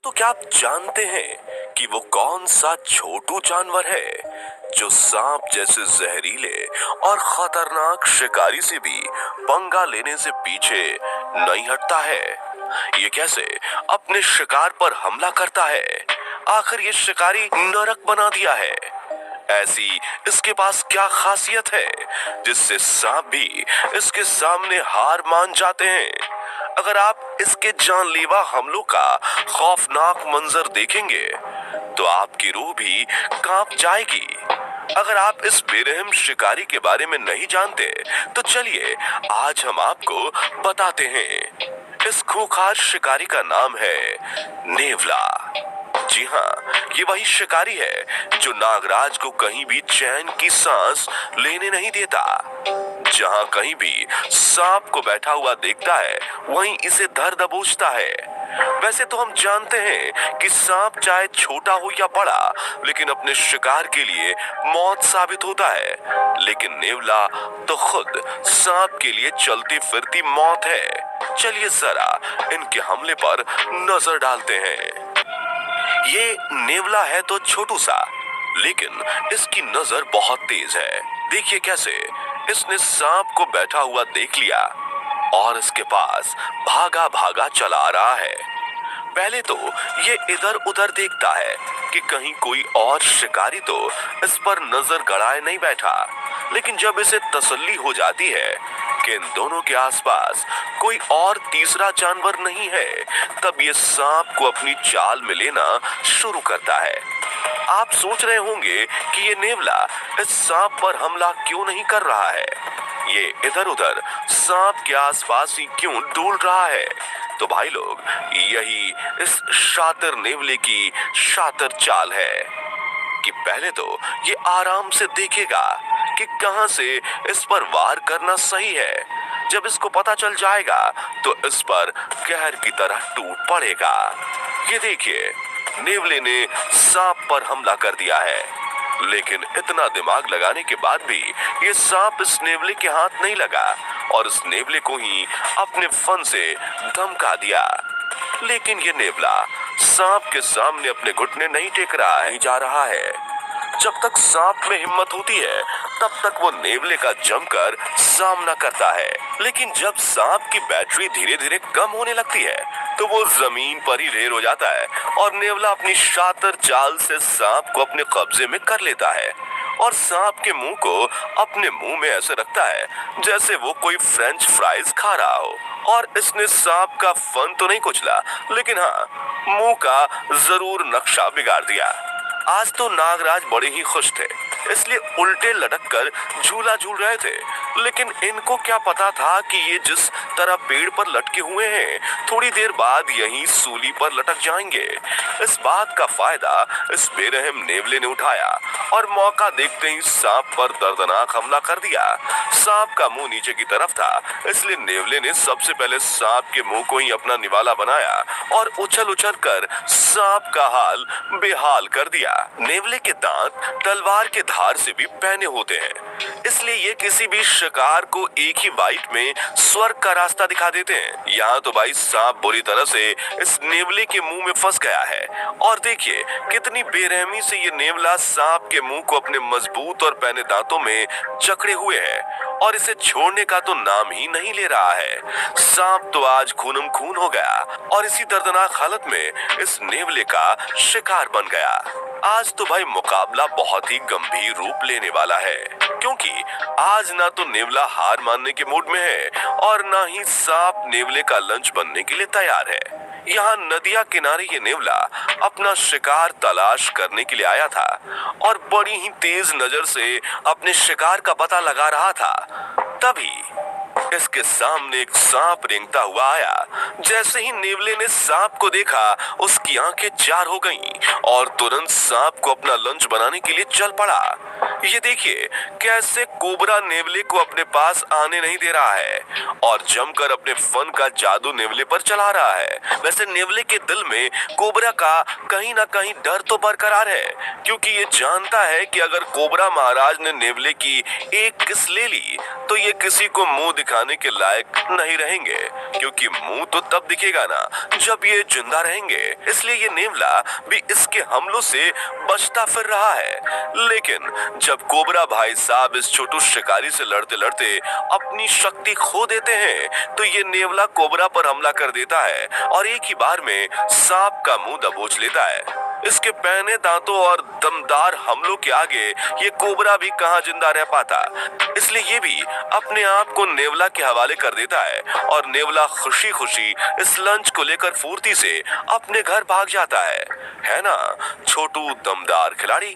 तो क्या आप जानते हैं कि वो कौन सा छोटू जानवर है जो सांप जैसे जहरीले और खतरनाक शिकारी से भी पंगा लेने से पीछे नहीं हटता है? ये कैसे अपने शिकार पर हमला करता है? आखिर ये शिकारी नरक बना दिया है। ऐसी इसके पास क्या खासियत है जिससे सांप भी इसके सामने हार मान जाते हैं? अगर आप इसके जानलेवा हमलों का खौफनाक मंजर देखेंगे तो आपकी रूह भी कांप जाएगी। अगर आप इस बेरहम शिकारी के बारे में नहीं जानते तो चलिए आज हम आपको बताते हैं। इस खूंखार शिकारी का नाम है नेवला। जी हाँ, ये वही शिकारी है जो नागराज को कहीं भी चैन की सांस लेने नहीं देता। जहाँ कहीं भी सांप को बैठा हुआ देखता है वहीं इसे धर दबोचता है। वैसे तो हम जानते हैं कि सांप चाहे छोटा हो या बड़ा लेकिन अपने शिकार के लिए मौत साबित होता है, लेकिन नेवला तो खुद सांप के लिए चलती फिरती मौत है। चलिए जरा इनके हमले पर नजर डालते हैं। ये नेवला है तो छोटू सा, लेकिन इसकी नजर बहुत तेज है। देखिए कैसे इसने सांप को बैठा हुआ देख लिया और इसके पास भागा भागा चला आ रहा है। पहले तो ये इधर उधर देखता है कि कहीं कोई और शिकारी तो इस पर नजर गड़ाए नहीं बैठा, लेकिन जब इसे तसल्ली हो जाती है कि इन दोनों के आसपास कोई और तीसरा जानवर नहीं है, तब ये सांप को अपनी चाल में लेना शुरू करता है। आप सोच रहे होंगे कि ये नेवला इस सांप पर हमला क्यों नहीं कर रहा है, ये इधर उधर सांप के आसपास ही क्यों डोल रहा है? तो भाई लोग, यही इस शातिर नेवले की शातिर चाल है कि पहले तो ये आराम से देखेगा कि कहां से इस पर वार करना सही है। जब इसको पता चल जाएगा तो इस पर कहर की तरह टूट पड़ेगा। ये देखिए, नेवले ने सांप पर हमला कर दिया है, लेकिन इतना दिमाग लगाने के बाद भी ये सांप इस नेवले के हाथ नहीं लगा और इस नेवले को ही अपने फन से धमका दिया। लेकिन ये नेवला सांप के सामने अपने घुटने नहीं टेक रहा है, जा रहा है। जब तक सांप में हिम्मत होती है तब तक वो नेवले का जमकर सामना करता है, लेकिन जब सांप की बैटरी धीरे धीरे कम होने लगती है तो वो जमीन पर ही ढेर हो जाता है और नेवला अपनी शातिर चाल से सांप को अपने कब्जे में कर लेता है और सांप के मुंह को अपने मुंह में ऐसे रखता है जैसे वो कोई फ्रेंच फ्राइज खा रहा हो। और इसने सांप का फन तो नहीं कुचला, लेकिन हाँ, मुंह का जरूर नक्शा बिगाड़ दिया। आज तो नागराज बड़े ही खुश थे, इसलिए उल्टे लटक कर झूला झूल रहे थे, लेकिन इनको क्या पता था कि ये जिस तरह पेड़ पर लटके हुए हैं थोड़ी देर बाद यहीं सूली पर लटक जाएंगे। इस बात का फायदा इस बेरहम नेवले ने उठाया और मौका देखते ही सांप पर दर्दनाक हमला कर दिया। सांप का मुंह नीचे की तरफ था, इसलिए नेवले ने सबसे पहले सांप के मुंह को ही अपना निवाला बनाया और उछल उछल कर सांप का हाल बेहाल कर दिया। नेवले के दांत तलवार के धार से भी पैने होते हैं, इसलिए ये किसी भी शिकार को एक ही बाइट में स्वर्ग का रास्ता दिखा देते हैं। यहाँ तो भाई सांप बुरी तरह से इस नेवले के मुंह में फंस गया है और देखिए कितनी बेरहमी से ये नेवला सांप के मुंह को अपने मजबूत और पैने दांतों में जकड़े हुए है और इसे छोड़ने का तो नाम ही नहीं ले रहा है। सांप तो आज खूनम खून हो गया और इसी दर्दनाक हालत में इस नेवले का शिकार बन गया। आज तो भाई मुकाबला बहुत ही गंभीर रूप लेने वाला है, क्योंकि आज ना तो नेवला हार मानने के मूड में है और ना ही सांप नेवले का लंच बनने के लिए तैयार है। यहाँ नदिया किनारे ये नेवला अपना शिकार तलाश करने के लिए आया था और बड़ी ही तेज नजर से अपने शिकार का पता लगा रहा था। तभी इसके सामने एक सांप रेंगता हुआ आया। जैसे ही नेवले ने सांप को देखा उसकी आंखें चार हो गईं और तुरंत सांप को अपना लंच बनाने के लिए चल पड़ा। ये देखिए कैसे कोबरा नेवले को अपने पास आने नहीं दे रहा है और जमकर अपने फन का जादू नेवले पर चला रहा है। वैसे नेवले के दिल में कोबरा का कहीं ना कहीं डर तो बरकरार है, क्योंकि ये जानता है कि अगर कोबरा महाराज ने नेवले की एक किस ले ली तो ये किसी को मुंह दिखा खाने के लायक नहीं रहेंगे, क्योंकि मुंह तो तब दिखेगा ना जब ये जिंदा रहेंगे। इसलिए ये नेवला भी इसके हमलों से बचता फिर रहा है। लेकिन जब कोबरा भाई साहब इस छोटू शिकारी से लड़ते लड़ते अपनी शक्ति खो देते हैं, तो ये नेवला कोबरा पर हमला कर देता है और एक ही बार में सांप का मुंह दबोच लेता है। इसके पहने दांतों और दमदार हमलों के आगे ये कोबरा भी कहां जिंदा रह पाता। इसलिए ये भी अपने आप को नेवला के हवाले कर देता है और नेवला खुशी खुशी इस लंच को लेकर फुर्ती से अपने घर भाग जाता है ना छोटू दमदार खिलाड़ी।